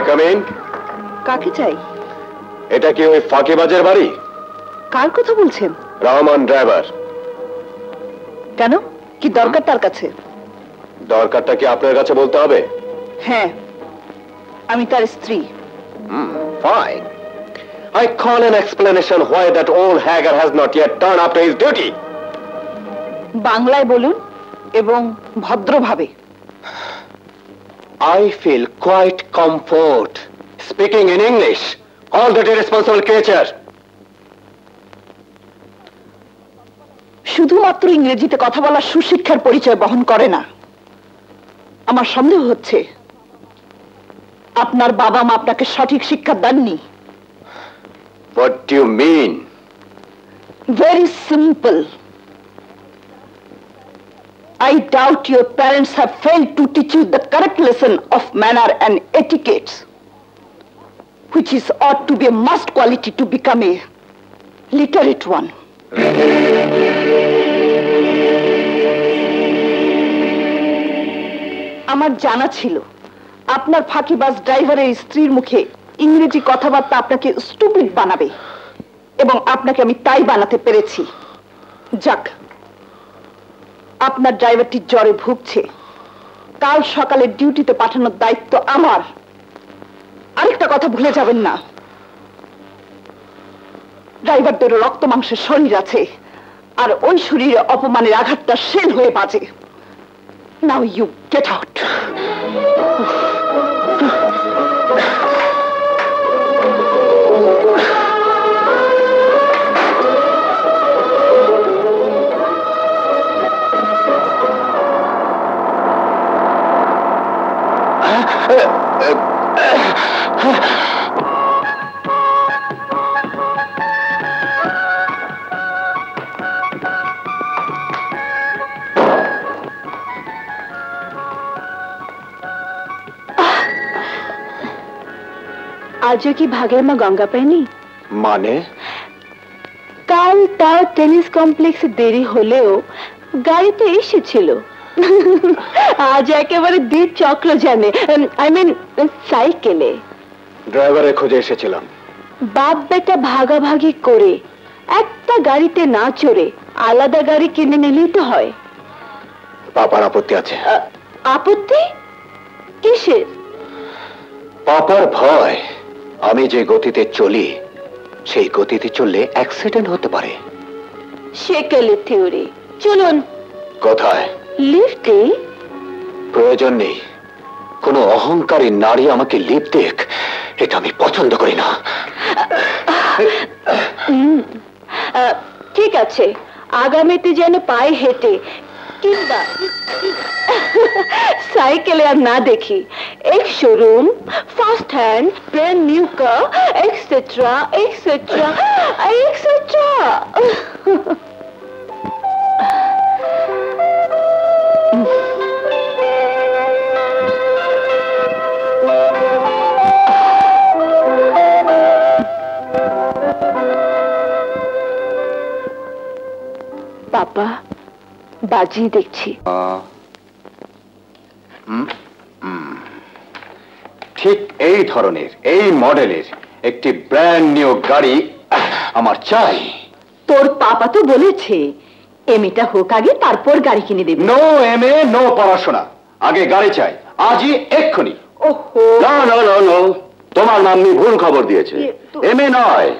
come in? কাকে চাই? এটা কি ওই ফাঁকিবাজের বাড়ি? কার কথা বলছেন? রহমান ড্রাইভার। কেন, কি দরকার তার কাছে? দরকারটা কি আপনার কাছে বলতে হবে? হ্যাঁ, আমি তার স্ত্রী। Fine. I call an explanation why that old hagger has not yet turned up to his duty. বাংলায় বলুন এবং ভদ্রভাবে। I feel quite comfort speaking in English. All that irresponsible creature. শুধুমাত্র ইংরেজিতে কথা বলা সুশিক্ষার পরিচয় বহন করে না। আমার সন্দেহ হচ্ছে আপনার বাবা মা আপনাকে সঠিক শিক্ষা দেননি। What do you mean? Very simple. I doubt your parents have failed to teach you the correct lesson of manner and etiquette, which is ought to be a must quality to become a literate one. আমার জানা ছিল আপনার ফাঁকিবাজ ড্রাইভারের স্ত্রীর মুখে ইংরেজি কথাবার্তা আপনাকে স্টুপিড বানাবে, এবং আপনাকে আমি তাই বানাতে পেরেছি। যাক, আপনার ড্রাইভারটি জ্বরে ভুগছে, কাল সকালে ডিউটিতে পাঠানোর দায়িত্ব আমার। আরেকটা কথা ভুলে যাবেন না, ড্রাইভারদের রক্ত মাংসের শরীর আছে, আর ওই শরীরে অপমানের আঘাতটা শেল হয়ে বাজে। Now you get out. আজও কি ভাগের মা গঙ্গা পায়নি? মানে? কাল তার টেনিস কমপ্লেক্সে দেরি হলেও গাড়িতে এসেছিল। আজ একেবারে দ্বিত চক্র জানে, আই মিন সাইকেলে। ড্রাইভারের খোঁজে এসেছিলাম। বাপ বেটা ভাগাভাগি করে একটা গাড়িতে না চড়ে আলাদা গাড়ি কিনে নিলেই তো হয়। পাপার আপত্তি আছে। আপত্তি কিসের? পাপার ভয় আমি যে গতিতে চলি সেই গতিতে চললে অ্যাক্সিডেন্ট হতে পারে। সেকেলের থিওরি। চলুন। কোথায়? লিফটে। প্রয়োজন নেই, কোনো অহংকারী নারী আমাকে লিফট দেখ, এটা আমি পছন্দ করি না। ঠিক আছে, আগামীতে যেন পায়ে হেঁটে কিংবা সাইকেলে আর না দেখি। এক showroom, first hand, brand new car, etcetera etcetera etcetera. পাপা, বাজিয়ে দেখছি। ঠিক এই ধরনের, এই মডেলের একটি ব্র্যান্ড নিউ গাড়ি আমার চাই। তোর পাপা তো বলেছে এমএটা হোক আগে, তারপর গাড়ি কিনে দেবে। নো এমএ, নো পড়াশোনা, আগে গাড়ি চাই, আজই এক্ষুনি। ওহো, না না না না, তোমার মাম্মি ভুল খবর দিয়েছে। এমএ নয়,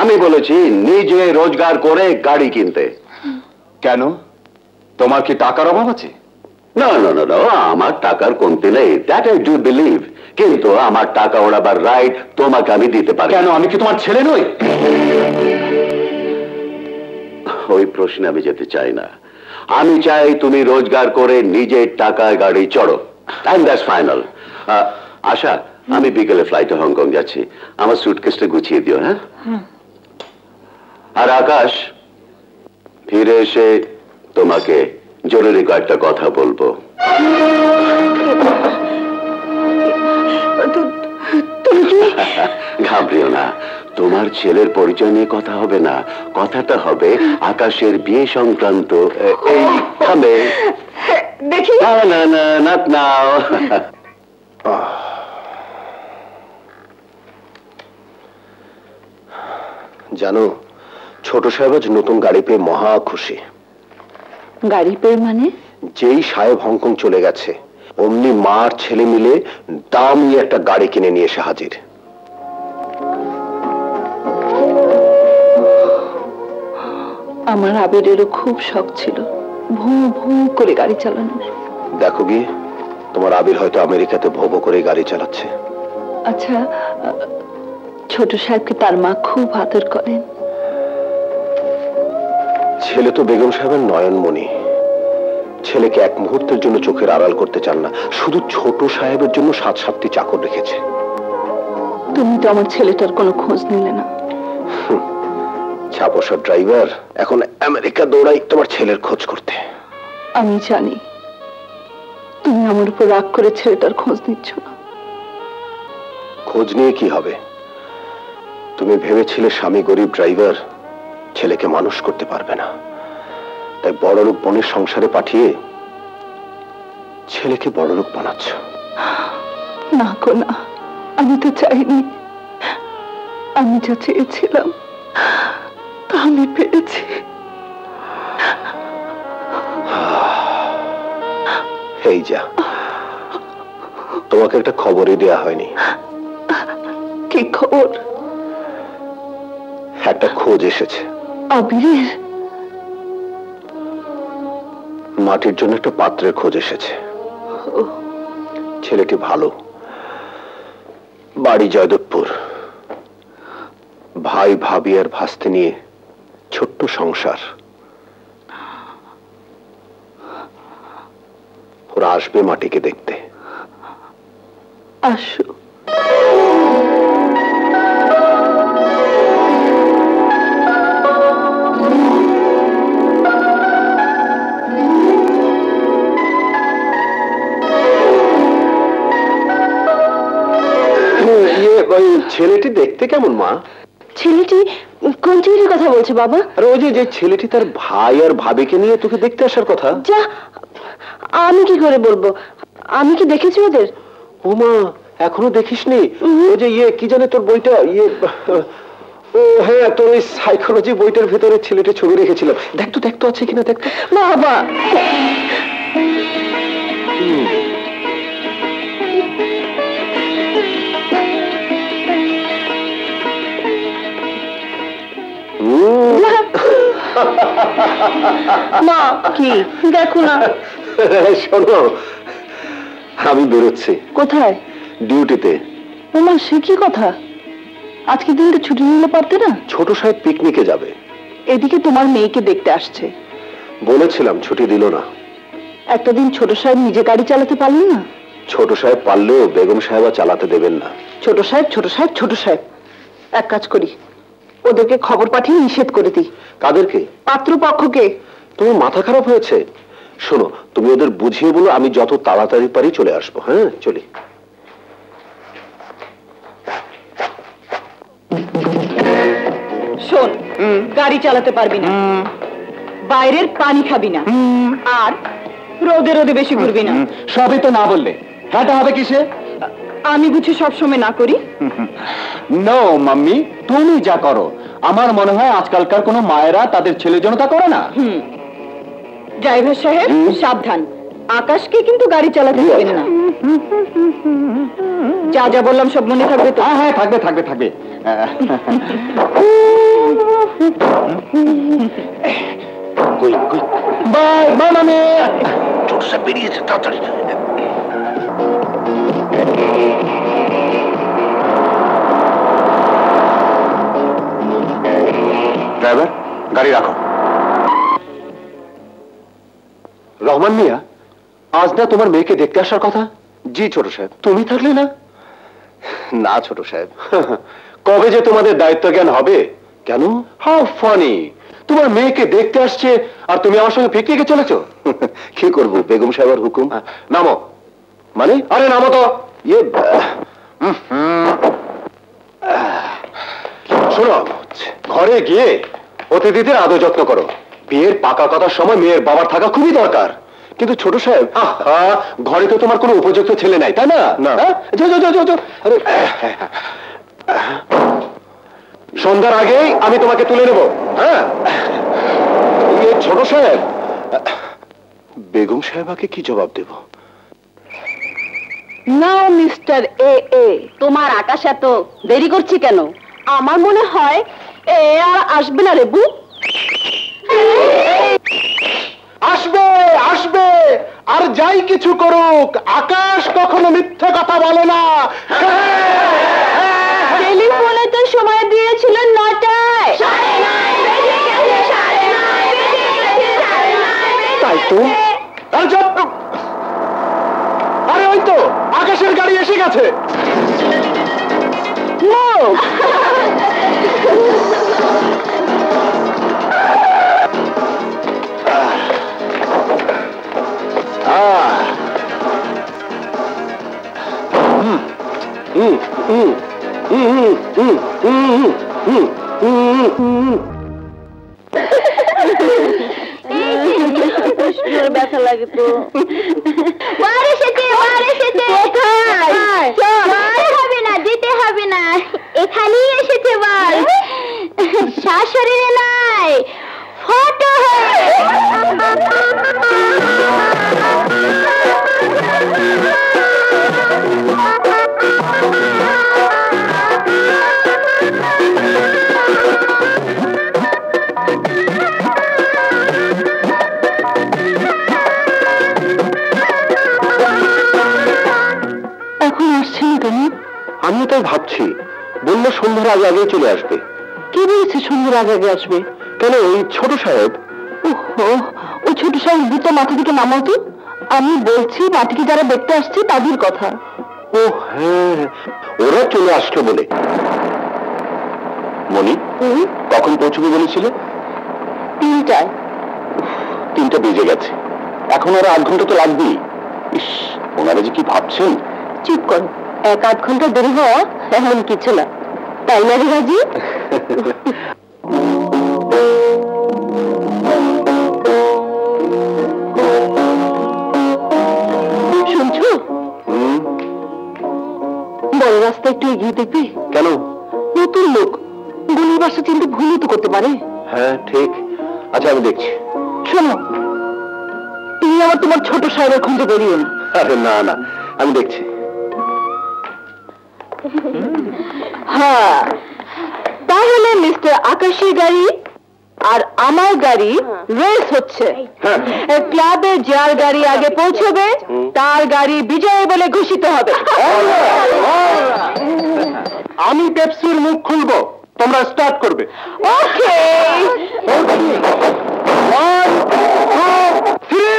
আমি বলেছি নিজে রোজগার করে গাড়ি কিনতে। কেন, তোমার কি টাকার অভাব আছে? না না না না, আমার টাকার কমতি নেই, দ্যাট আই ডু বিলিভ, কিন্তু আমার টাকা ওড়াবার রাইট তোমাকে আমি দিতে পারি। কেন, আমি কি তোমার ছেলে নই? ওই প্রশ্নে আমি যেতে চাই না। আমি চাই তুমি রোজগার করে নিজের টাকায় গাড়ি চড়ো, এন্ড দ্যাটস ফাইনাল। আশা, আমি বিকেলে ফ্লাইটে হংকং যাচ্ছি, আমার সুটকেসটা গুছিয়ে দিও। হ্যাঁ, আর আকাশ, ফিরে এসে তোমাকে জরুরি কয়েকটা কথা বলবো। ঘাবড়িও না, তোমার ছেলের পরিচয় নিয়ে কথা হবে না, কথাটা হবে আকাশের বিয়ে সংক্রান্ত। এই থামে, দেখি। না না না, not now. জানো, ছোট সাহেব আজ নতুন গাড়ি পেয়ে মহা খুশি। গাড়ি পেয়ে মানে? যেই সাহেব হংকং চলে গেছে অমনি মার ছেলে মিলে দামি একটা গাড়ি কিনে নিয়ে এসে হাজির। আমার আবিরেরও খুব শখ ছিল ভূ ভূ করে গাড়ি চালানোর। দেখো গিয়ে, তোমার আবির হয়তো আমেরিকাতে ভো ভো করে গাড়ি চালাচ্ছে। আচ্ছা, ছোট সাহেবকে তার মা খুব আদর করেন? ছেলে তো বেগম সাহেবের নয়নমণি, ছেলেকে এক মুহূর্তের জন্য চোখের আড়াল করতে চান না, শুধু ছোট সাহেবের জন্য 7-7টি চাকর রেখেছে। তুমি তো আমার ছেলেটার কোনো খোঁজ নিলে না। ছাপোষা ড্রাইভার এখন আমেরিকা দৌড়াই তোমার ছেলের খোঁজ করতে। আমি জানি তুমি আমার উপর রাগ করে ছেলেটার খোঁজ নিচ্ছ না। খোঁজ নিয়ে কি হবে? তুমি ভেবেছিলে স্বামী গরিব ড্রাইভার ছেলেকে মানুষ করতে পারবে না, তাই বড়লোক বোনের সংসারে পাঠিয়ে ছেলেকে বড়লোক বানাচ্ছ। না গো না, আমি তো চাইনি। আমি যা চেয়েছিলাম তা আমি পেয়েছি। এই যা, তোমাকে একটা খবরই দেয়া হয়নি। কি খবর? একটা খোঁজ এসেছে। আবিরের? মাটির জন্য একটা পাত্রের খোঁজ এসেছে। ছেলেটি ভালো, বাড়ি জয়দেবপুর, ভাই ভাবি আর ভাস্তে নিয়ে ছোট্ট সংসার। ওরা আসবে মাটিকে দেখতে। আসো। ছেলেটি দেখতে কেমন মা? ছেলেটি কোন ছেলেটির কথা বলছে বাবা? আর ওই যে ছেলেটি তার ভাই আর ভাবিকে নিয়ে তোকে দেখতে আসার কথা। যা, আমি কি করে বলবো? আমি কি দেখেছি ওদের? ও মা, এখনো দেখিসনি? ওই যে কি জানে তোর বইটা, ও হ্যাঁ, তোর ওই সাইকোলজি বইটার ভেতরে ছেলেটি ছবি রেখেছিলাম। দেখতো আছে কিনা দেখতো। বাবা, মা কি দেখো না। শোনো, আমি বেরোচ্ছি। কোথায়? ডিউটিতে। ওমা, সে কি কথা? আজকে দিনটা ছুটি নিলে পারতে না? ছোট সাহেব পিকনিকে যাবে। এদিকে তোমার মেয়েকে দেখতে আসছে। বলেছিলাম, ছুটি দিল না। একটা দিন ছোট সাহেব নিজে গাড়ি চালাতে পারলেন না? ছোট সাহেব পারলেও বেগম সাহেবা চালাতে দেবেন না। ছোট সাহেব ছোট সাহেব ছোট সাহেব। এক কাজ করি, ওদেরকে খবর পাঠিয়ে নিষেধ করে দিই। কাদেরকে? পাত্রপক্ষকে। তুমি মাথা খারাপ হয়েছে? শোনো, তুমি ওদের বুঝিয়ে বলো আমি যত তাড়াতাড়ি পারি চলে আসবো। হ্যাঁ, চলি। শোন, গাড়ি চালাতে পারবি না, বাইরের পানি খাবি না, আর রোদে রোদে বেশি ঘুরবি না। সবই তো না বললে, হ্যাঁটা হবে কিসে? আমি বুঝি সবসময় না করি? নো মাম্মি, তুমি যা করো আমার মনে হয় আজকালকার কোনো মায়েরা তাদের ছেলের জন্য তা করে না। ড্রাইভার সাহেব সাবধান, আকাশকে কিন্তু গাড়ি চালাতে দেবেন না। যা যা বললাম সব মনে থাকবে তো? হ্যাঁ, থাকবে। বাই মামি। ছোট সাহেব বেরিয়েছে, তাড়াতাড়ি। ড্রাইভার, গাড়ি রাখো। রহমান মিয়া, আজ না তোমার মেয়েকে দেখতে আসার কথা? জি ছোট সাহেব। তুমি থাকলে না? না ছোট সাহেব। কবে যে তোমাদের দায়িত্ব জ্ঞান হবে? কেন? হাউ ফানি, তোমার মেয়েকে দেখতে আসছে আর তুমি আমার সঙ্গে পিকনিকে চলেছো। কি করব, বেগম সাহেবের হুকুম। নামো। মানে? আরে নামো তো। শোনো, ঘরে গিয়ে অতিথিদের আদর যত্ন করো। বিয়ের পাকা কথার সময় মেয়ের বাবার থাকা খুবই দরকার। কিন্তু ছোট সাহেব, ঘরে তো তোমার কোনো উপযুক্ত ছেলে নাই, তাই না? সন্ধ্যার আগেই আমি তোমাকে তুলে নেব। হ্যাঁ, ছোট সাহেব, বেগম সাহেবাকে কি জবাব দেব? নাও মিস্টার এ এ, তোমার আকাশ এত দেরি করছি কেন? আমার মনে হয় এ আর আসবে না রেবু। আসবে আসবে, আর যাই কিছু করুক আকাশ কখনো মিথ্যে কথা বলে না। টেলিফোনে তো সময় দিয়েছিল 9টায়। তাই তো। আরে ওই তো আকাশের গাড়ি এসে গেছে। ব্যথা লাগে তো। হবে না, যেতে হবে না, এখানেই এসেছে বল। শাশুড়িরে নাই, ফটো আমিও তাই ভাবছি, বললো সন্ধ্যার আগে আগে চলে আসবে। কে বলেছে সন্ধ্যার আগে আগে আসবে? কেন, ওই ছোট সাহেব। ওই ছোট সাহেব দুটো মাথা থেকে নামাও তো। আমি বলছি মাটিকে যারা দেখতে আসছে তাদের কথা। ও হ্যাঁ, ওরা চলে আসলো বলে। মনি, কখন পৌঁছবে বলেছিলে? 3টায়। 3টা বেজে গেছে, এখন আর 8 ঘন্টা তো লাগবেই। ইস, ওনারা যে কি ভাবছেন। চুপ করো, 1-8 ঘন্টা দেরি হওয়া এমন কিছু না, তাই না রে রাজি? শুনছো? বড় রাস্তা একটু এগিয়ে দেখবে? কেন? নতুন লোক, গলির বাসা চিনতে ভুলও তো করতে পারে। হ্যাঁ ঠিক, আচ্ছা আমি দেখছি। শোনো, তুমি আবার তোমার ছোট সাহেবের খুঁজে বেরিয়ে না। আরে না না, আমি দেখছি। হ্যাঁ, তাহলে মিস্টার আকাশের গাড়ি আর আমার গাড়ি রেস হচ্ছে। ক্লাবে যার গাড়ি আগে পৌঁছবে তার গাড়ি বিজয় বলে ঘোষিত হবে। আমি পেপসির মুখ খুলবো, তোমরা স্টার্ট করবে। ওকে। 1, 2, 3।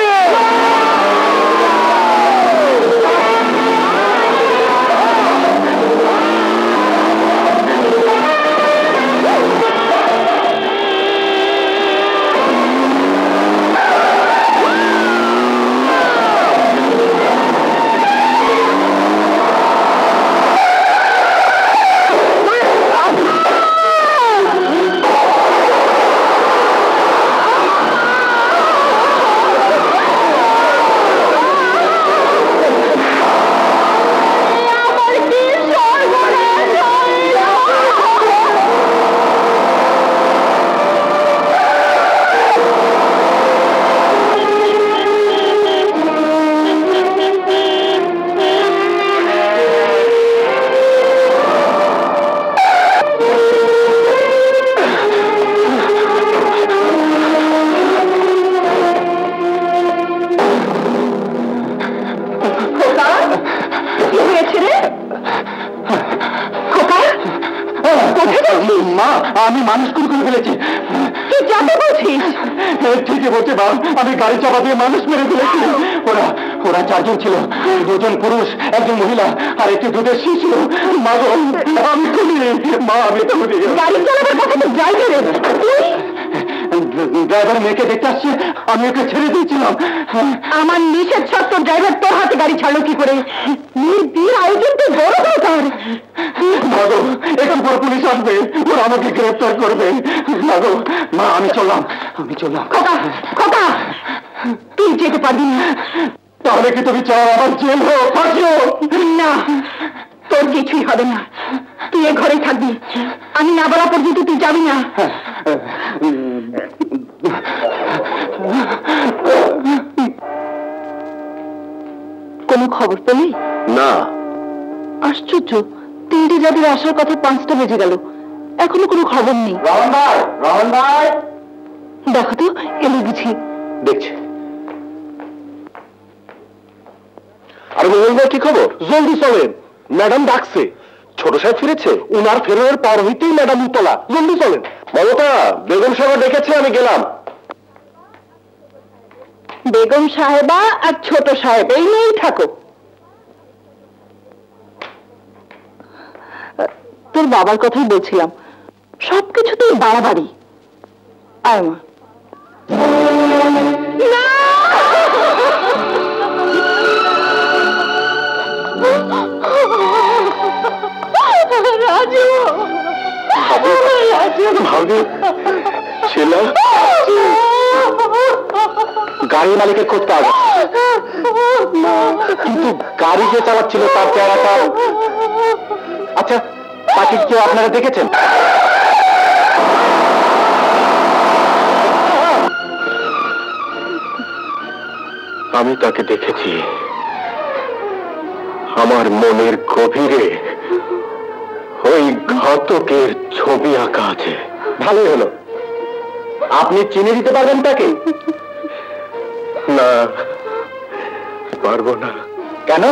মা, আমি মানুষ করে ফেলেছি। তুই যাতে বলছিস? ঠিকই বলছে মা, আমি গাড়ি চাপা দিয়ে মানুষ মেরে ফেলেছি। ওরা 4 জন ছিল, 2 জন পুরুষ, 1 জন মহিলা আর একটি দুধের শিশু। মা গো, আমি খুনি মা, আমি তো খুনি। গাড়ি চালাবার কথা তো ড্রাইভারের। ড্রাইভার মেয়েকে দেখতে আসছে, আমি ওকে ছেড়ে দিয়েছিলাম। আমার নিষেধ সত্ত্বেও ড্রাইভার তোর হাতে গাড়ি ছাড়লো কি করে? বিয়ের আয়োজন তো বড় ব্যাপার। মাগো, একটু পর পুলিশ আসবে, ওরা আমাকে গ্রেফতার করবে। মাগো, মা আমি চললাম। খোকা, খোকা, তুই যেতে পারবি না। তাহলে কি তুমি চাও আমার জেল হোক, ফাঁসি হোক? না, তোর কিছুই হবে না, তুই এ ঘরেই থাকবি, আমি না বলা পর্যন্ত তুই যাবি না। কোনো খবর পেলি? না। আশ্চর্য, 3টে জাতির আসার কথা 5টা বেজে গেল, এখনো কোনো খবর নেই। রহমান ভাই, দেখো তো এলো বুঝি। দেখছি। আর মোহন ভাই কি খবর? জলদি চলেন, ম্যাডাম ডাকছে। ছোট সাহেব ফিরেছে, উনার ফেরার পর হইতেই ম্যাডাম উতলা। জলদি চলেন। মমতা, বেগম সাহেব ডেকেছে, আমি গেলাম। বেগম সাহেবা আর ছোট সাহেব এই নিয়েই থাকো। তোর বাবার কথাই বলছিলাম, সবকিছু তোর বাড়াবাড়ি। আয় মা। রাজু, ভাবি ছিলাম, গাড়ি মালিকের খোঁজ পাওয়া গেছে, কিন্তু গাড়ি যে চালাচ্ছিল তার চেহারাটা। আচ্ছা, তাকে কেউ আপনারা দেখেছেন? আমি তাকে দেখেছি, আমার মনের গভীরে ওই ঘাতকের ছবি আঁকা আছে। ভালোই হলো, আপনি চিনে দিতে পারবেন তাকে? না, পারবো না। কেন?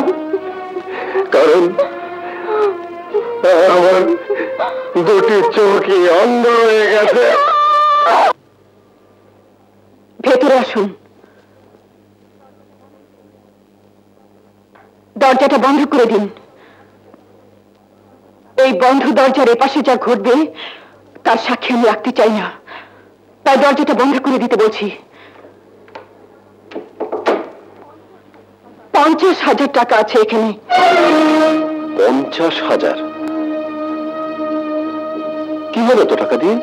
কারণ আমার দুটি চোখই অন্ধ হয়ে গেছে। ভেতরে আসুন। দরজাটা বন্ধ করে দিন। এই বন্ধ দরজার এপাশে যা ঘটবে তার সাক্ষী আমি রাখতে চাই না, তাই দরজাটা বন্ধ করে দিতে বলছি। 50,000 টাকা আছে এখানে। 50,000? কি হলো তো টাকা দিয়ে?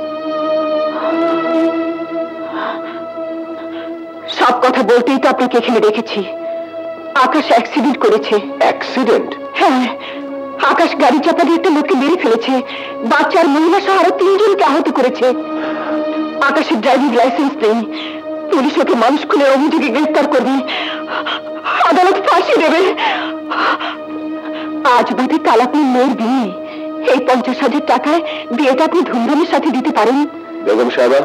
সব কথা বলতেই তো আপনাকে এখানে রেখেছি। আকাশ অ্যাক্সিডেন্ট করেছে। অ্যাক্সিডেন্ট? হ্যাঁ, আকাশ গাড়ি চাপা দিয়ে একটা লোককে মেরে ফেলেছে, বাচ্চার মহিলা সহ আরো 3 জনকে আহত করেছে। আকাশের ড্রাইভিং লাইসেন্স নেই, পুলিশ ওকে মানুষ খুনের অভিযোগে গ্রেফতার করবে, আদালত ফাঁসি দেবে। আজ বাদে কাল আপনার মেয়ের বিয়ে, এই 50,000 টাকায় বিয়েটা আপনি ধুমধামের সাথে দিতে পারেন। বেগম সাহেবা,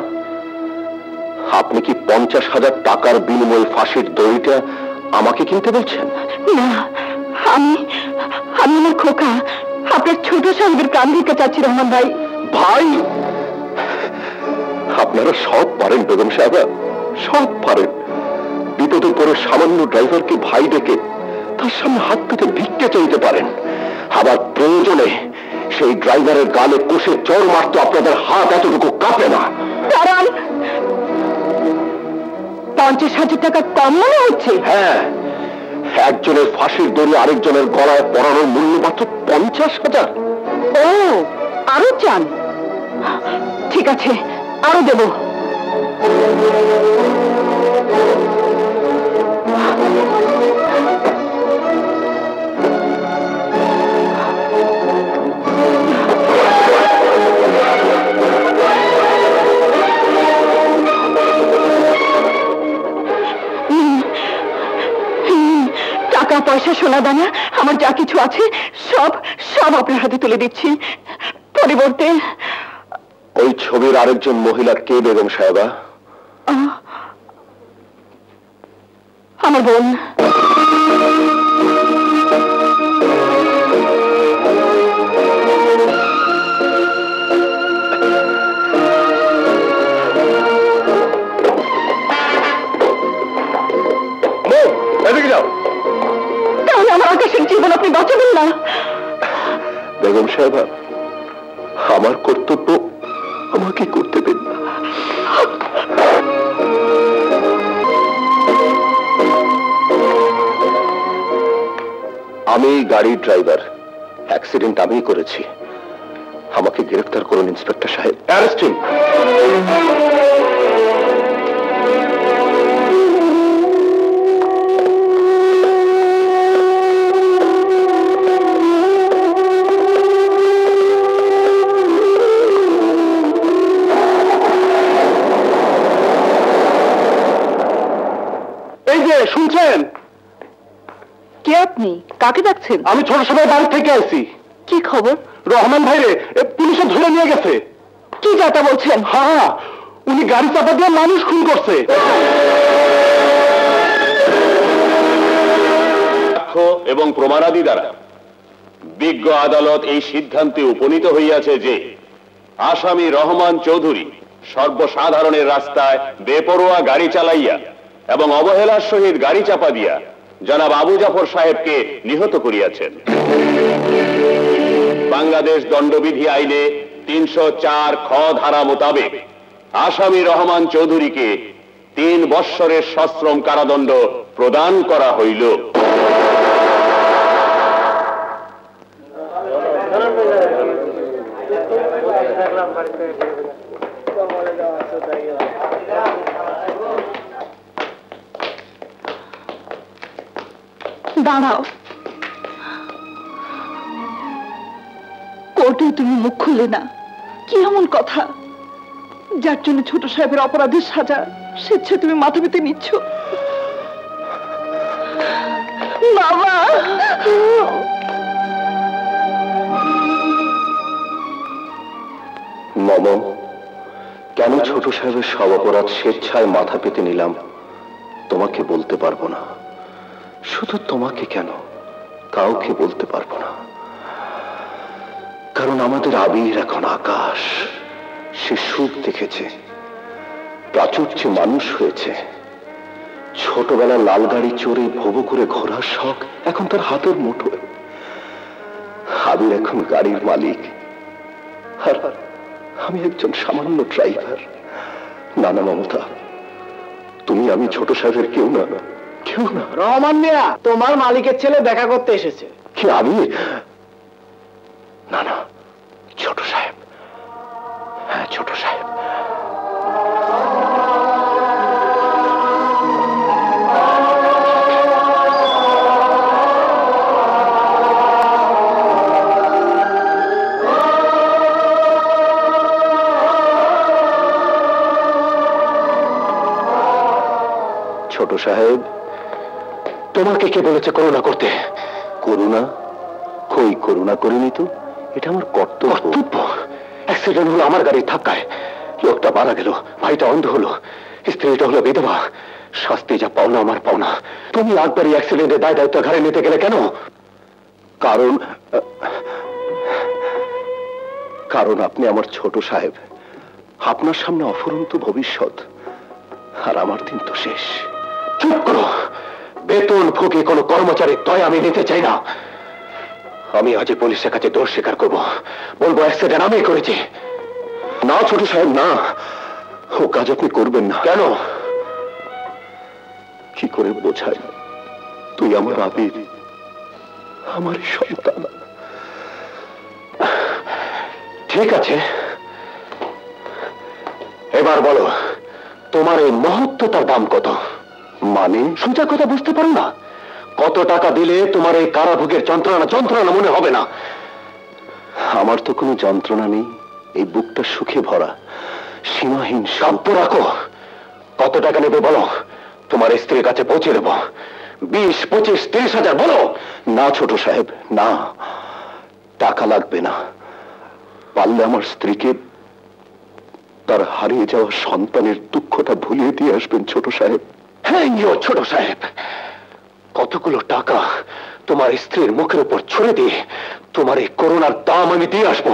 আপনি কি 50,000 টাকার বিনিময়ে ফাঁসির দড়িটা আমাকে কিনতে বলছেন? না, আমি আমার খোকা, আপনার ছোট সাহেবের প্রাণ দিতে চাচ্ছি। রহমান ভাই। ভাই? আপনারা সব পারেন বেগম সাহেবা, সব পারেন। বিপদে পড়ে সামান্য ড্রাইভারকে ভাই ডেকে তার সামনে হাত পেতে ভিক্ষে চাইতে পারেন, আবার প্রয়োজনে সেই ড্রাইভারের গালে কষে চড় মারতে আপনাদের হাত এতটুকু কাঁপে না। দাঁড়ান, 50,000 টাকা কম মনে হচ্ছে? হ্যাঁ, একজনের ফাঁসির দড়ি আরেকজনের গলায় পরানোর মূল্য মাত্র 50,000। ও, আরো চান? ঠিক আছে, আরো দেব। টাকা পয়সা সোনা দানা আমার যা কিছু আছে সব সব আপনার হাতে তুলে দিচ্ছি। পরিবর্তে ওই ছবির আরেকজন মহিলা কে বেগম সাহেবা? আমার বোন। এদিকে যাও। তাহলে আমার আকাশের জীবন আপনি বাঁচাবেন না? বেগম সাহেবা, আমার কর্তব্য আমাকে করতে দেন। আমি গাড়ির ড্রাইভার, অ্যাক্সিডেন্ট আমিই করেছি, আমাকে গ্রেফতার করুন ইন্সপেক্টর সাহেব। Arrest him. শুনছেন? কে আপনি? কাকে ডাকছেন? আমি ছোট সাহেবের বাড়ি থেকে আসছি। কি খবর? রহমান ভাইরে পুলিশে ধরে নিয়ে গেছে। কি যাতা বলছেন? হ্যাঁ, উনি গাড়ি চাপা দিয়ে মানুষ খুন করছে। এবং প্রমাণাদি দ্বারা বিজ্ঞ আদালত এই সিদ্ধান্তে উপনীত হইয়াছে যে আসামি রহমান চৌধুরী সর্বসাধারণের রাস্তায় বেপরোয়া গাড়ি চালাইয়া এবং অবহেলার সহিত গাড়ি চাপা দিয়া জনাব আবু জাফর সাহেবকে নিহত করিয়াছেন। বাংলাদেশ দণ্ডবিধি আইনে 304 খ ধারা মোতাবেক আসামি রহমান চৌধুরীকে 3 বৎসরের সশ্রম কারাদণ্ড প্রদান করা হইল। দাঁড়াও, কোর্টে তুমি মুখ খুললে না। কি এমন কথা যার জন্য ছোট সাহেবের অপরাধের সাজা স্বেচ্ছা তুমি মাথা পেতে নিচ্ছ? বাবা, মম, কেন ছোট সাহেবের সব অপরাধ স্বেচ্ছায় মাথা পেতে নিলাম তোমাকে বলতে পারবো না। শুধু তোমাকে কেন, কাউকে বলতে পারবো না। কারণ আমাদের আবির এখন আকাশ। সে সুখ দেখেছে, প্রাচুর্যে মানুষ হয়েছে। ছোটবেলা লাল গাড়ি চড়ে ভোবো করে ঘোরার শখ এখন তার হাতের মুঠোয়। আবির এখন গাড়ির মালিক, আর আমি একজন সামান্য ড্রাইভার। না না মমতা, তুমি আমি ছোট সাহেবের কেউ না, কেউ না। রহমান মিয়া, তোমার মালিকের ছেলে দেখা করতে এসেছে। কি আমি? না না, ছোট সাহেব। হ্যাঁ, ছোট সাহেব। ছোট সাহেব, তোমাকে কে বলেছে করুণা করতে? করুণা? কই, করুণা করিনি তো। এটা আমার কর্তব্য। অ্যাক্সিডেন্ট হলো আমার গাড়ির ধাক্কায়। লোকটা মারা গেল, ভাইটা অন্ধ হলো, স্ত্রীটা হলো বিধবা। শাস্তি যা পাওনা আমার পাওনা। তুমি একবার এই অ্যাক্সিডেন্টের দায় দায়িত্ব ঘাড়ে নিতে গেলে কেন? কারণ আপনি আমার ছোট সাহেব। আপনার সামনে অফুরন্ত ভবিষ্যৎ, আর আমার দিন তো শেষ। চুপ করো। বেতন ভোগে কোনো কর্মচারীর দয়া আমি নিতে চাই না। আমি আজ পুলিশের কাছে দোষ স্বীকার করব, বলবো অ্যাক্সিডেন্ট আমি করেছি। না ছোট সাহেব, না, ও কাজ আপনি করবেন না। কেন? কি করে বোঝাই? তুই আমার আবির, আমার সন্তান। ঠিক আছে, এবার বলো তোমার এই মহত্বতার দাম কত? মানে সোজা কথা বুঝতে পারো না? কত টাকা দিলে তোমার এই কারাভোগের যন্ত্রণা মনে হবে না? আমার তো কোনো যন্ত্রণা নেই, এই বুকটা সুখে ভরা, সীমাহীন। শান্ত রাখো। কত টাকা নেবে বলো, তোমার স্ত্রীর কাছে পৌঁছে দেবো। 20, 25, 30 হাজার বলো। না ছোট সাহেব, না, টাকা লাগবে না। পারলে আমার স্ত্রীকে তার হারিয়ে যাওয়া সন্তানের দুঃখটা ভুলিয়ে দিয়ে আসবেন ছোট সাহেব। হ্যাঁ ছোট সাহেব, কতগুলো টাকা তোমার স্ত্রীর মুখের উপর ছুড়ে দিয়ে তোমার এই করোনার দাম আমি দিয়ে আসবো।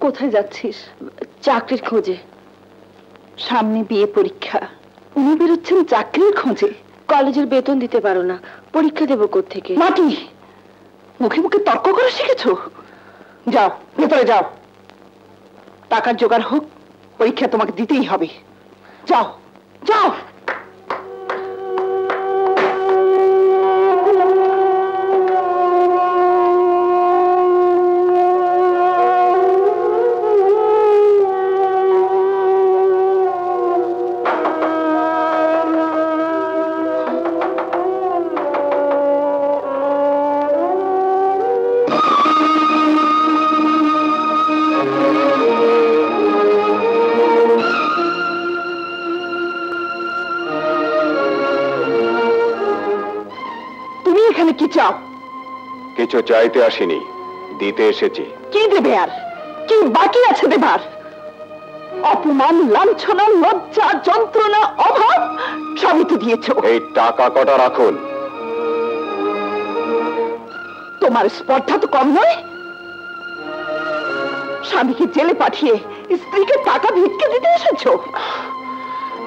কোথায় যাচ্ছিস? চাকরির খোঁজে। সামনে বিয়ে পরীক্ষা, উনি বেরোচ্ছেন চাকরির খোঁজে। কলেজের বেতন দিতে পারো না, পরীক্ষা দেবো কোত্থেকে? মাটি, মুখে মুখে তর্ক করে শিখেছো? যাও ভেতরে যাও, টাকার জোগাড় হোক, পরীক্ষা তোমাকে দিতেই হবে। যাও যাও। তুমি কি চাও? কিছু চাইতে আসিনি, দিতে এসেছি। কি দেবে আর? কি বাকি আছে দেবার? অপমান, লাঞ্ছনা, লজ্জা, যন্ত্রণা, অভাব সবই তো দিয়েছো। এই টাকা কটা রাখুন। তোমার স্পর্ধা তো কম নয়। স্বামীকে জেলে পাঠিয়ে স্ত্রীকে টাকা ভিক্ষে দিতে এসেছো।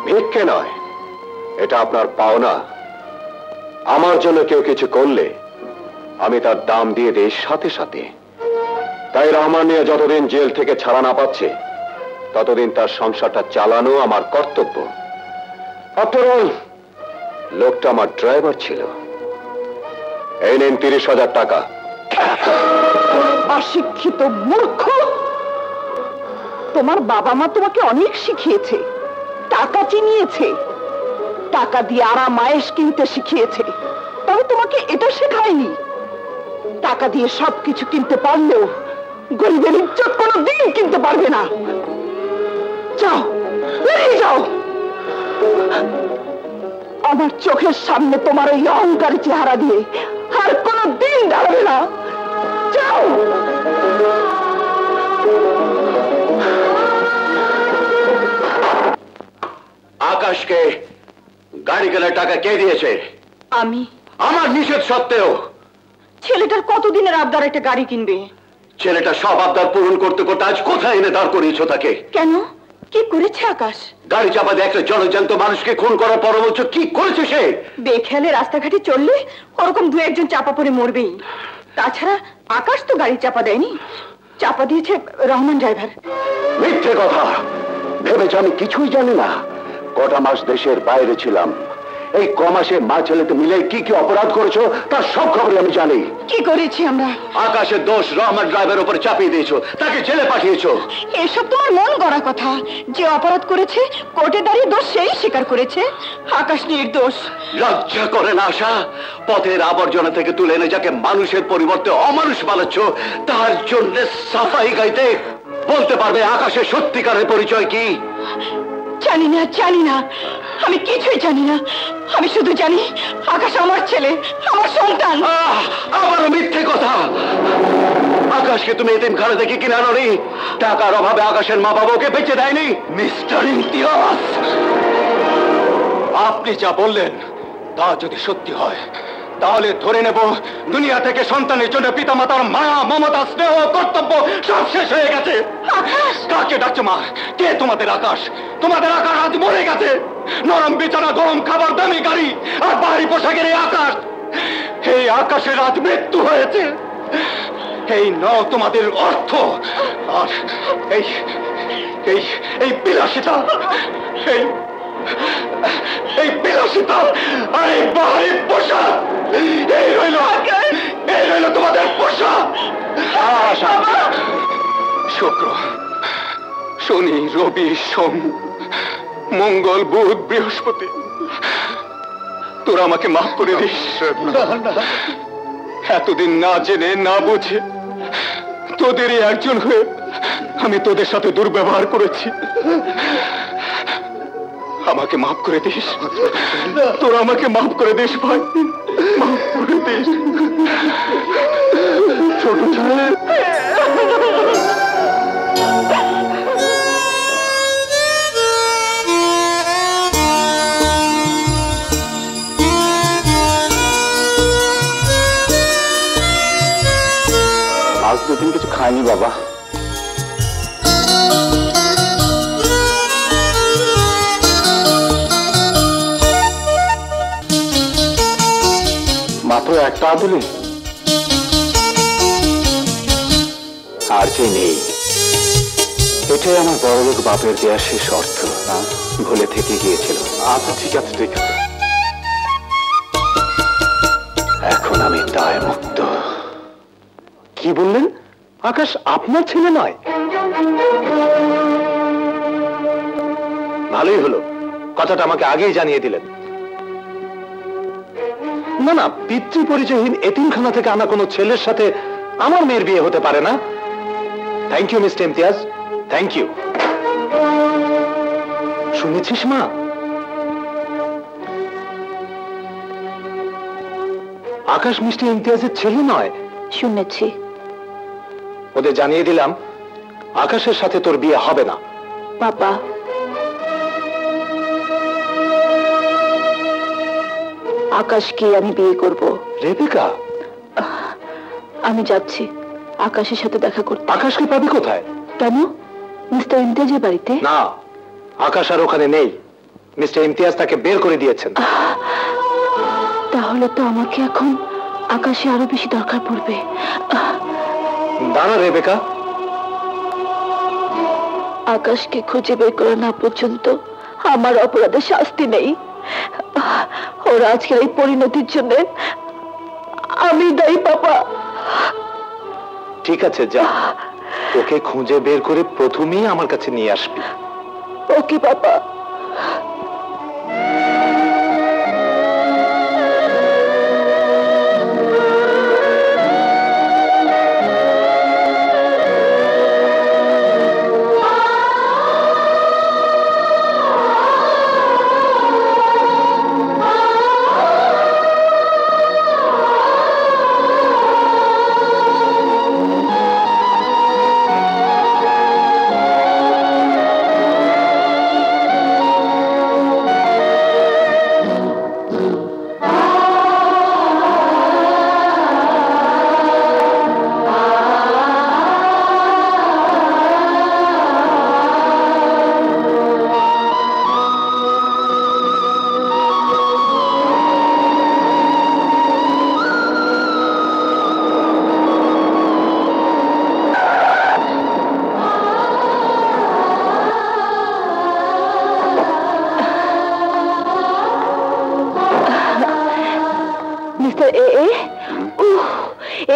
ভিক্ষে নয়, এটা আপনার পাওনা। আমার জন্য কেউ কিছু করলে আমি তার দাম দিয়ে দেই সাথে সাথে। তাই রহমান মিয়া যতদিন জেল থেকে ছাড়া না পাচ্ছে ততদিন তার সংসারটা চালানো আমার কর্তব্য। আফটার অল লোকটা আমার ড্রাইভার ছিল। এই নিন 30,000 টাকা। অশিক্ষিত মূর্খ! তোমার বাবা মা তোমাকে অনেক শিখিয়েছে, টাকা চিনিয়েছে, টাকা দিয়ে আরাম আয়েশ কিনতে শিখিয়েছে, তবে তোমাকে এটা শেখায়নি টাকা দিয়ে সবকিছু কিনতে পারলেও গরিবের ইজ্জত কোনোদিন কিনতে পারবে না। যাও, বেরিয়ে যাও। আমার চোখের সামনে তোমার এই অহংকারী চেহারা দিয়ে আর কোনোদিন দাঁড়াবে না। যাও। আকাশকে গাড়ি কেনার টাকা কে দিয়েছে? আমি। আমার নিষেধ সত্ত্বেও? ছেলেটার কতদিনের আবদার একটা গাড়ি কিনবে? ছেলেটা সব আবদার পূরণ করতে করতে আজ কোথায় এনে দাঁড় করিয়েছো তাকে? কেন, কি করেছে আকাশ? গাড়ি চাপা দিয়ে একটা জনজান্ত মানুষকে খুন করার পর বলছো কি করেছে সে? বেখেয়ালে রাস্তাঘাটে চললে ওরকম দু একজন চাপা পড়ে মরবেই। তাছাড়া আকাশ তো গাড়ি চাপা দেয়নি, চাপা দিয়েছে রহমান ড্রাইভার। মিথ্যে কথা। ভেবেছো আমি কিছুই জানি না? কটা মাস দেশের বাইরে ছিলাম। এই কমাসে মা ছেলেতে মিলে কি কি অপরাধ করেছো তার সব খবরই আমি জানি। কি করেছি আমরা? আকাশের দোষ রহমান ড্রাইভারের উপর চাপিয়ে দিয়েছো, তাকে জেলে পাঠিয়েছো। এসব তোমার মন গড়া কথা। যে অপরাধ করেছে কোর্টে দাঁড়িয়ে দোষ সেই স্বীকার করেছে। আকাশ নির্দোষ। লজ্জা করে না আশা? পথের আবর্জনা থেকে তুলে এনে যাকে মানুষের পরিবর্তে অমানুষ বানাচ্ছ তার জন্য সাফাই গাইতে বলতে পারবে আকাশের সত্যিকারের পরিচয় কি? জানি না, জানি না, আমি কিছুই জানি না। আমি শুধু জানি আকাশ আমার ছেলে, আমার সন্তান। আবারও মিথ্যে কথা। আকাশকে তুমি এতিমখানা থেকে কিনে আনোনি? টাকার অভাবে আকাশের মা বাবা ওকে বেঁচে দেয়নি? মিস্টার ইমতিয়াজ, আপনি যা বললেন তা যদি সত্যি হয় তাহলে ধরে নেব দুনিয়া থেকে সন্তানের জন্য পিতামাতার মায়া, মমতা, স্নেহ, কর্তব্য সব শেষ হয়ে গেছে। কাকে ডাকছো মা? কে তোমাদের আকাশ? তোমাদের আকাশ আজ মরে গেছে। নরম বিছানা, গরম খাবার, দামি গাড়ি আর বাড়ি পোশাকের এই আকাশ, এই আকাশের আজ মৃত্যু হয়েছে। এই নাও তোমাদের অর্থ আর এই এই এই বিলাসিতা, এই বিলাসিতা আর এই বাহারি পোশাক, এই রইল তোমাদের পোশাক। শুক্র, শনি, রবি, সোম, মঙ্গল, বুধ, বৃহস্পতি, তোরা আমাকে মাফ করে দিস। এতদিন না জেনে না বুঝে তোদেরই একজন হয়ে আমি তোদের সাথে দুর্ব্যবহার করেছি। আমাকে মাফ করে দিস, তোরা আমাকে মাফ করে দিস ভাই, মাফ করে দিস। ছোট ছেলে, আজ দুদিন কিছু খাইনি বাবা। মাত্র একটা আদলে আর যে নেই। এটাই আমার বড়লোক বাপের দেয়া শেষ অর্থ। ভুলে থেকে গিয়েছিল। আচ্ছা ঠিক আছে, ঠিক আছে। এখন আমি দায় মুক্ত। কি বললেন? আকাশ আপনার ছেলে নয়? ভালোই হলো, কথাটা আমাকে আগেই জানিয়ে দিলেন। না না, পিতৃ পরিচয়হীন এতিমখানা থেকে আনা কোনো ছেলের সাথে আমার মেয়ের বিয়ে হতে পারে না। Thank you mister Imtiaz, thank you. শুনেছিস মা? আকাশ মিষ্টি ইমতিয়াজের ছেলে নয়? শুনেছি। ওদের জানিয়ে দিলাম আকাশের সাথে তোর বিয়ে হবে না। বাবা, আকাশকে আমি বিয়ে করব। রেবেকা, আমি যাচ্ছি আকাশের সাথে দেখা করতে। আকাশকে পাবি কোথায়? কেন? মিস্টার ইমতিয়াজের বাড়িতে। না, আকাশ আর ওখানে নেই। মিস্টার ইমতিয়াজ তাকে বের করে দিয়েছেন। তাহলে তো আমাকে এখন আকাশে আরো বেশি দরকার পড়বে। দাঁড়া রেবেকা, আকাশকে খুঁজে বের করা না পর্যন্ত আমার অপরাধের শাস্তি নেই। ওরা আজকের এই পরিণতির জন্য আমি দায়ী বাবা। ঠিক আছে, যা, ওকে খুঁজে বের করে প্রথমেই আমার কাছে নিয়ে আসবি। ওকে বাবা।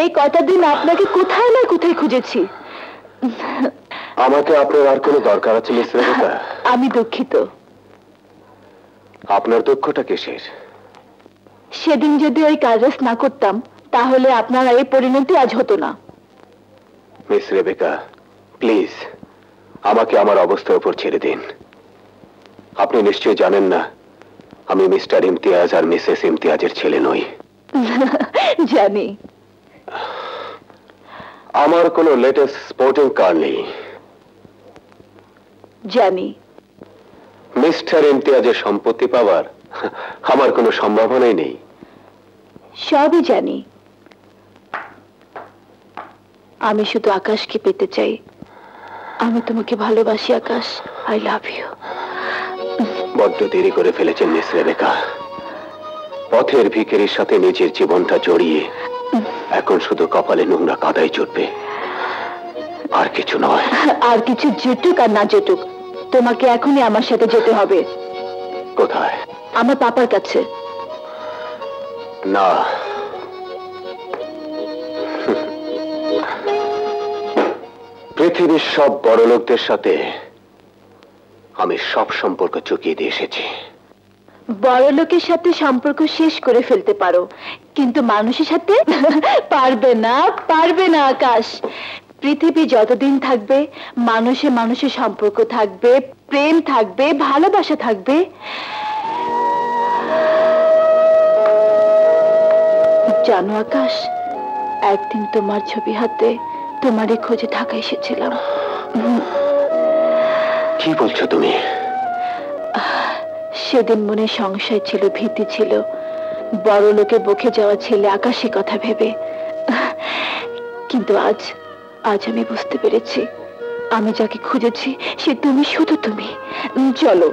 এই কয়টা দিন আপনাকে কোথায় না কোথায় খুঁজেছি। আমাকে আপনার আর কোনো দরকার আছে মিস রেবেকা? আমি দুঃখিত। আপনার দুঃখটা কিসের? সেদিন যদি ওই কাজ না করতাম তাহলে আপনার এই পরিণতি আজ হতো না। মিস রেবেকা, প্লিজ আমাকে আমার অবস্থার উপর ছেড়ে দিন। আপনি নিশ্চয়ই জানেন না আমি মিস্টার ইমতিয়াজ আর মিসেস ইমতিয়াজের ছেলে নই। জানি। আমার কোনো লেটেস্ট স্পোর্টিং কার নেই। জানি। মিস্টার ইমতিয়াজের সম্পত্তি পাওয়ার আমার কোনো সম্ভাবনাই নেই। সবই জানি। আমি শুধু আকাশকে পেতে চাই। আমি তোমাকে ভালোবাসি আকাশ। I love you. বড্ড দেরি করে ফেলেছেন মিস রেবেকা। পথের ভিখারির সাথে নিজের জীবনটা জড়িয়ে এখন শুধু কপালে নোংরা কাদাই জুটবে, আর কিছু নয়। আর কিছু জুটুক আর না জুটুক, তোমাকে এখনই আমার সাথে যেতে হবে। কোথায়? আমার পাপার কাছে। না, পৃথিবীর সব বড় লোকদের সাথে আমি সব সম্পর্ক চুকিয়ে দিয়ে এসেছি। বড় লোকের সাথে সম্পর্ক শেষ করে ফেলতে পারো, কিন্তু মানুষের সাথে পারবে না। পারবে না আকাশ। পৃথিবী যতদিন থাকবে মানুষে মানুষের সম্পর্ক থাকবে, প্রেম থাকবে, ভালোবাসা থাকবে। জানো আকাশ, একদিন তোমার ছবি হাতে তোমারই খোঁজে ঢাকা এসেছিলাম। কি বলছো তুমি? সেদিন মনে সংশয় ছিল, ভীতি ছিল। বড় লোকে বকে যাওয়া ছেলে আকাশে কথা ভেবে। কিন্তু আজ আমি বুঝতে পেরেছি আমি যাকে খুঁজেছি সে তুমি, শুধু তুমি। চলো,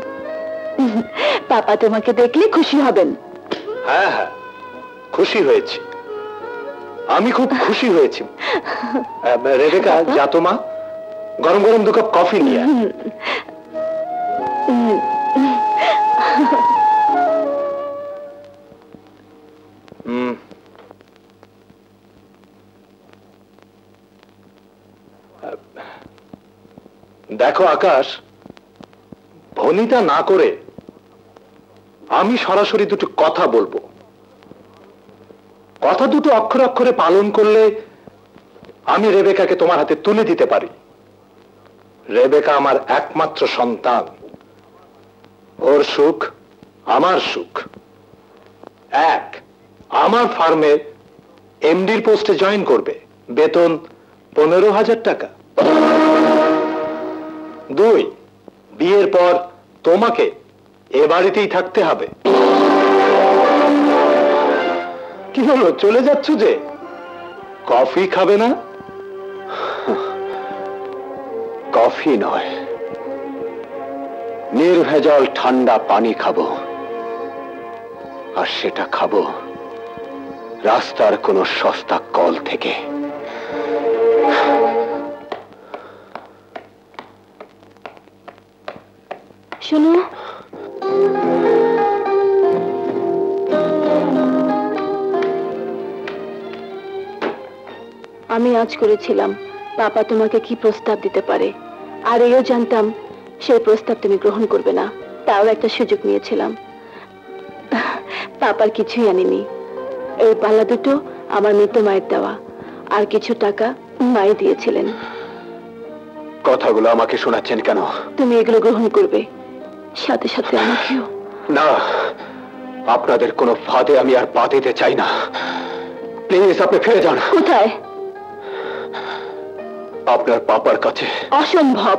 পাপা তোমাকে দেখলে খুশি হবেন। হ্যাঁ হ্যাঁ, খুশি হয়েছি। আমি খুব খুশি হয়েছি। রেবেকা, যা তো মা, গরম গরম 2 কাপ কফি নিয়ে আয়। দেখো আকাশ, ভনিতা না করে আমি সরাসরি দুটো কথা বলবো। কথা দুটো অক্ষরে অক্ষরে পালন করলে আমি রেবেকাকে তোমার হাতে তুলে দিতে পারি। রেবেকা আমার একমাত্র সন্তান। ওর সুখ আমার সুখ। এক, আমার ফার্মে এমডির পোস্টে জয়েন করবে, বেতন 15,000 টাকা। 2, বিয়ের পর তোমাকে এ বাড়িতেই থাকতে হবে। কি হলো, চলে যাচ্ছ যে? কফি খাবে না? কফি নয়, নির্ভেজাল ঠান্ডা পানি খাবো, আর সেটা খাবো রাস্তার কোনো সস্তা কল থেকে। শোনো, আমি আজ করেছিলাম পাপা তোমাকে কি প্রস্তাব দিতে পারে, আর এও জানতাম সেই প্রস্তাব তুমি গ্রহণ করবে না, তাও একটা সুযোগ নিয়েছিলাম। পাপার কিছুই আনিনি, এই বালা দুটো আমার মৃত মায়ের দেওয়া, আর কিছু টাকা মাই দিয়েছিলেন। কথাগুলো আমাকে শোনাচ্ছেন কেন? তুমি এগুলো গ্রহণ করবে, সাথে সাথে আমাকেও। না, আপনাদের কোনো ফাঁদে আমি আর পা দিতে চাই না। প্লিজ আপনি ফিরে যান। কোথায়? আপনার পাপার কাছে। অসম্ভব,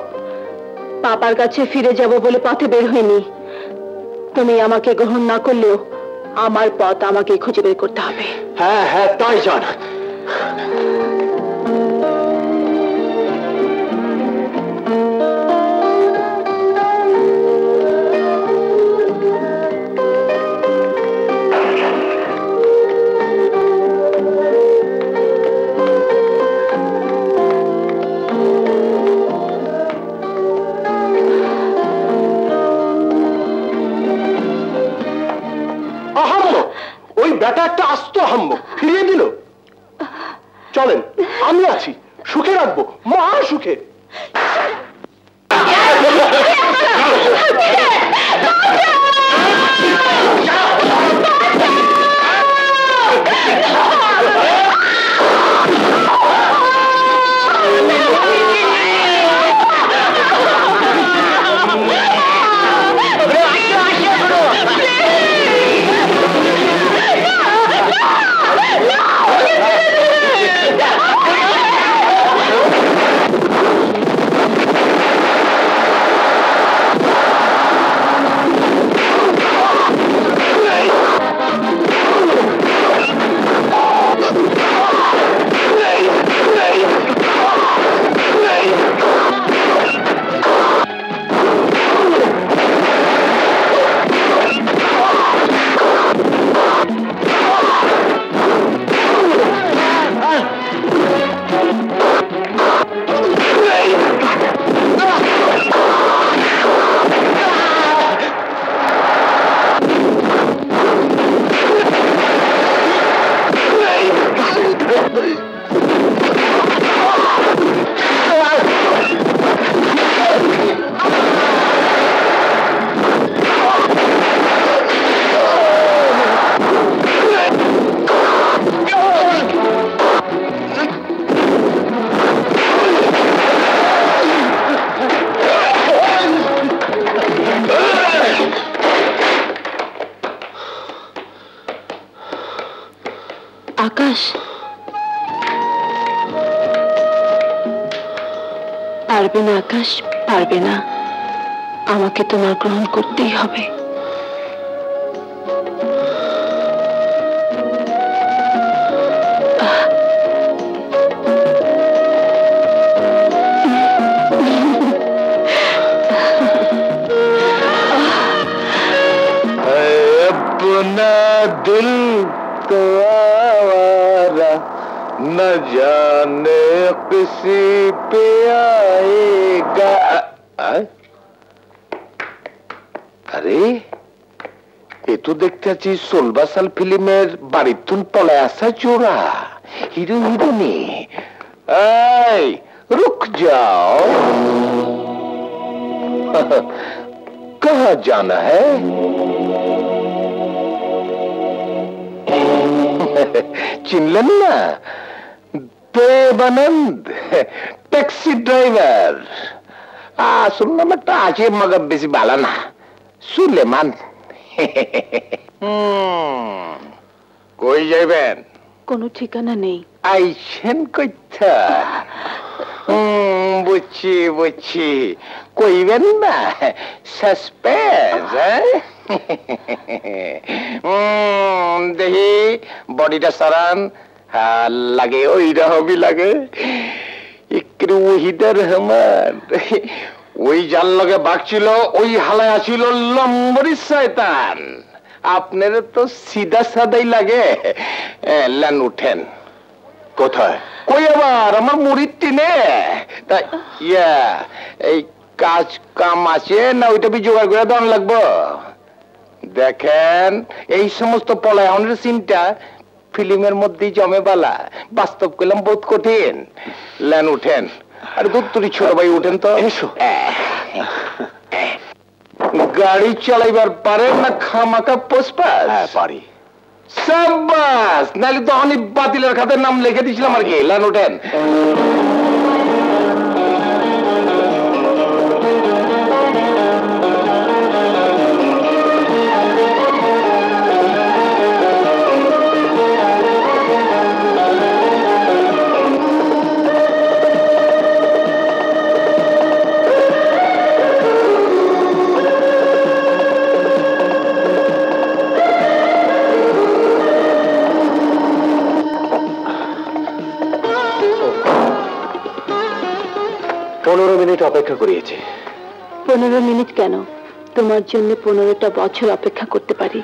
পাপার কাছে ফিরে যাব বলে পথে বের হয়নি। তুমি আমাকে গ্রহণ না করলেও আমার পথ আমাকে খুঁজে বের করতে হবে। হ্যাঁ হ্যাঁ, তাই যান। ব্যাটা একটা আস্ত হাম্মক, ফিরিয়ে দিল। চলেন, আমি আছি, সুখে রাখবো, মহা সুখে। আকাশ, পারবে না আকাশ, পারবে না, আমাকে তোমার গ্রহণ করতেই হবে। अपना दिल तो आवारा न जाने किसी पे आएगा। আরে এ তো দেখতে আছি 16 সাল ফিল্মের বাড়িতুন পলায় আসা চোরা হিরো হিরোনি। এই রুক যাও, कहाँ जाना है? चिनलन ना, देवानंद टैक्सी ड्राइवर। सुनना मत, आज मगर बेसी बाला ना, सुलेमान। कोई जाइबेन? কোনো ঠিকানা নেই। আইছেন কইতা? বুঝছি বুঝছি, কইবেন না, সাসপেন্স। দেখি বডিটা সারান। লাগে ওই রহমই লাগে, একটু ওহিদা রহমান। ওই যার লগে বাঘছিল ওই হালায় আছিল লম্বরি শয়তান। আপনারা তো সিধা সাদাই লাগে। লেন উঠেন। কোথায়? কই আবার আমার মুড়ির টিনে। তা ইয়া এই কাজ কাম আছে না, ওইটা বি জোগাড় করে দেওয়ান লাগবো? দেখেন এই সমস্ত পলায়নের চিন্তা ফিল্মের মধ্যেই জমে বালা, বাস্তব করলাম বহুত কঠিন। লেন উঠেন। আরে দুধ তুরি ছোট ভাই উঠেন তো। এসো। গাড়ি চালাইবার পারেন না খামাকা পোস্পাস? হ্যাঁ পারি। সাবাস, নাহলে তো অনেক বাতিলের খাতার নাম লিখে দিয়েছিলাম আর কি। লেন উঠেন। অপেক্ষা করিয়েছি। 15 মিনিট কেন? তোমার জন্য 15টা বছর অপেক্ষা করতে পারি।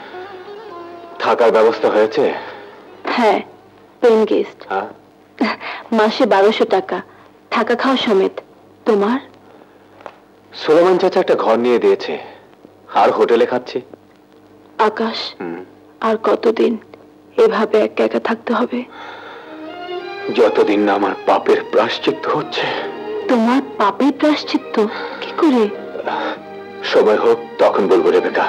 থাকার ব্যবস্থা হয়েছে? হ্যাঁ, পেইং গেস্ট। মাসে 1200 টাকা, থাকা খাওয়া সমেত। তোমার? সুলেমান চাচা একটা ঘর নিয়ে দিয়েছে, আর হোটেলে খাচ্ছি। আকাশ, আর কতদিন এভাবে একা একা থাকতে হবে? যতদিন না আমার পাপের প্রায়শ্চিত্ত হচ্ছে। তোমার পাপের প্রায়শ্চিত্ত কি করে? সময় হোক তখন বলবো রেবেকা।